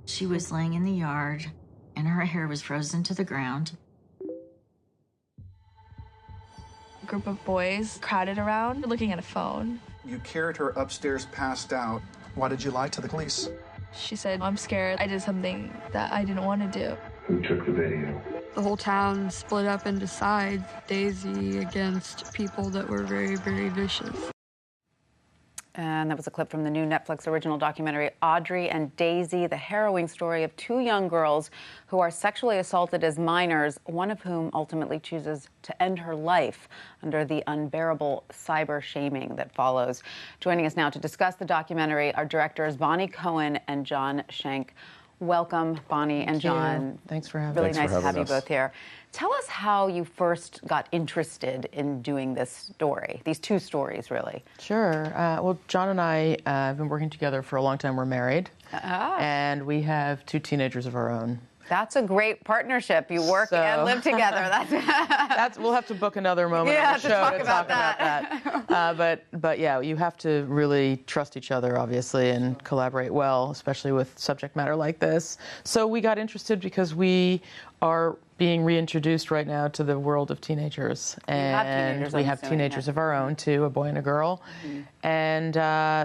She was laying in the yard, and her hair was frozen to the ground. A group of boys crowded around, looking at a phone. You carried her upstairs, passed out. Why did you lie to the police? She said, I'm scared. I did something that I didn't want to do. Who took the video? The whole town split up into sides, Daisy against people that were very, very vicious. And that was a clip from the new Netflix original documentary, Audrey and Daisy, the harrowing story of two young girls who are sexually assaulted as minors, one of whom ultimately chooses to end her life under the unbearable cyber shaming that follows. Joining us now to discuss the documentary are directors Bonnie Cohen and John Schenk. Welcome, Bonnie and John. Thanks for having us. Really Thanks nice for to have you us. both here. Tell us how you first got interested in doing this story, these two stories, really. Sure. Well, John and I have been working together for a long time. We're married, and we have two teenagers of our own. That's a great partnership. You work and live together. That's we'll have to book another moment on the show to talk about that. But yeah, you have to really trust each other, obviously, and collaborate well, especially with subject matter like this. So we got interested because we are being reintroduced right now to the world of teenagers, and we have teenagers of our own too, a boy and a girl, and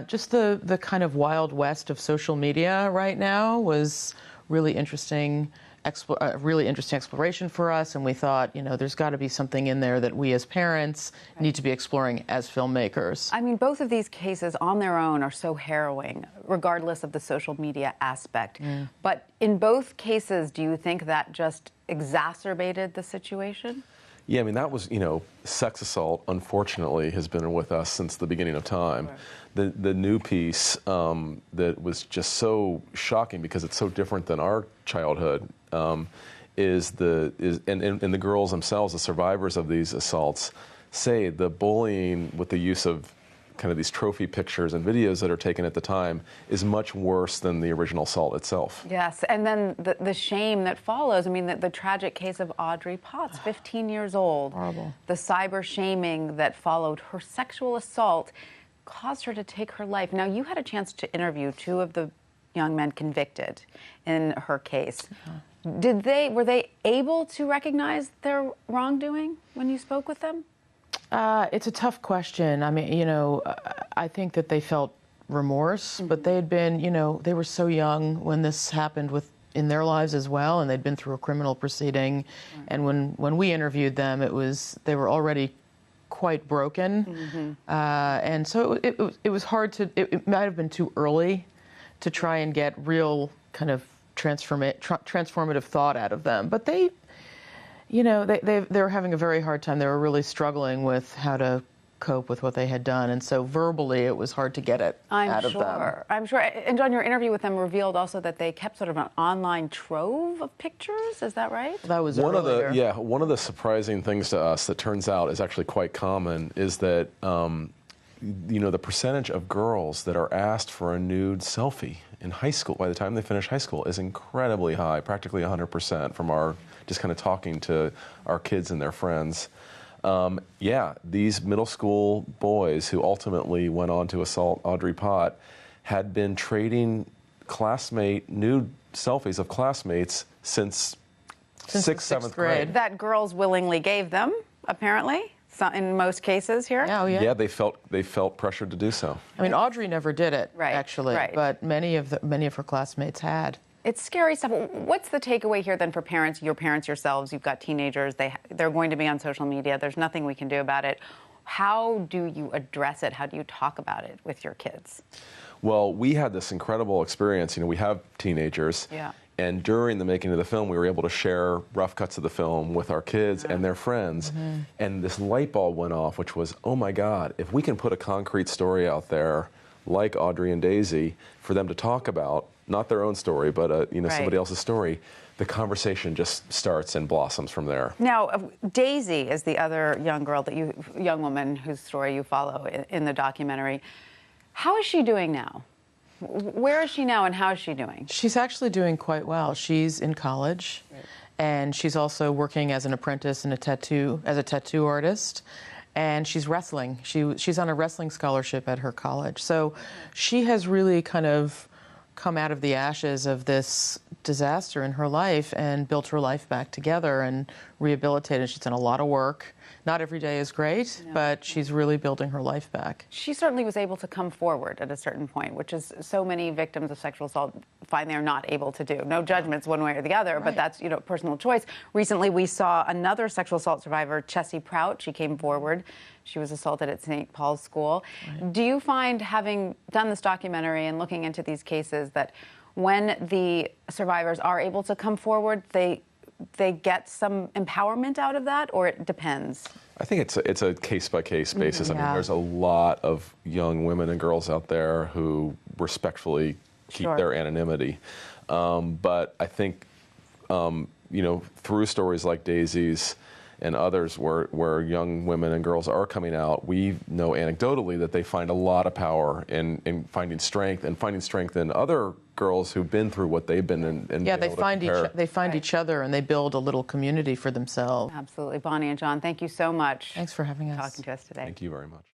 just the kind of wild west of social media right now was really interesting exploration for us, and we thought, there's got to be something in there that we as parents need to be exploring as filmmakers. I mean, both of these cases on their own are so harrowing, regardless of the social media aspect. But in both cases, do you think that just exacerbated the situation? Yeah, I mean, that was, sex assault, unfortunately, has been with us since the beginning of time. Right. The new piece that was just so shocking because it's so different than our childhood is the girls themselves, the survivors of these assaults, say the bullying with the use of kind of these trophy pictures and videos that are taken at the time is much worse than the original assault itself. Yes, and then the shame that follows. I mean, the tragic case of Audrey Potts, 15 years old. Horrible. The cyber shaming that followed her sexual assault caused her to take her life. Now, you had a chance to interview two of the young men convicted in her case. Were they able to recognize their wrongdoing when you spoke with them? It's a tough question. I mean, I think that they felt remorse, but they had been, they were so young when this happened in their lives as well, and they'd been through a criminal proceeding. And when we interviewed them, they were already quite broken. And so it was hard it might have been too early to try and get real kind of transformative thought out of them. But they were having a very hard time. They were really struggling with how to cope with what they had done. And so verbally, it was hard to get it out of them. I'm sure. And John, your interview with them revealed also that they kept sort of an online trove of pictures. Is that right? That was one of the surprising things to us that turns out is actually quite common is that, the percentage of girls that are asked for a nude selfie in high school by the time they finish high school is incredibly high, practically 100% from our just kind of talking to our kids and their friends. These middle school boys who ultimately went on to assault Audrey Pott had been trading nude selfies of classmates since 6th, 7th grade. That girls willingly gave them, apparently, in most cases here. Oh, yeah. Yeah, they felt pressured to do so. I mean, Audrey never did it, actually, but many of her classmates had. It's scary stuff. What's the takeaway here then for parents, your parents yourselves? You've got teenagers. They're going to be on social media. There's nothing we can do about it. How do you address it? How do you talk about it with your kids? Well, we had this incredible experience. We have teenagers. Yeah. And during the making of the film, we were able to share rough cuts of the film with our kids and their friends. And this light bulb went off, which was, oh my God, if we can put a concrete story out there like Audrey and Daisy for them to talk about, not their own story, but somebody else's story, the conversation just starts and blossoms from there. Now, Daisy is the other young woman whose story you follow in the documentary. How is she doing now? Where is she now, and how is she doing? She's actually doing quite well. She's in college, and she's also working as an apprentice as a tattoo artist, and she's wrestling. She's on a wrestling scholarship at her college. So she has really kind of come out of the ashes of this disaster in her life and built her life back together and rehabilitated. She's done a lot of work. Not every day is great, but she's really building her life back. She certainly was able to come forward at a certain point, which is so many victims of sexual assault find they're not able to do. No judgments one way or the other, but that's, personal choice. Recently, we saw another sexual assault survivor, Chessie Prout. She came forward. She was assaulted at St. Paul's School. Right. Do you find, having done this documentary and looking into these cases, that when the survivors are able to come forward, they get some empowerment out of that, or it depends? I think it's a case-by-case basis. I mean, there's a lot of young women and girls out there who respectfully keep their anonymity. But I think, through stories like Daisy's and others where young women and girls are coming out, we know anecdotally that they find a lot of power in finding strength in other girls who've been through what they've been in. They find each other and they build a little community for themselves. Absolutely. Bonnie and John, thank you so much. Thanks for having us. Talking to us today. Thank you very much.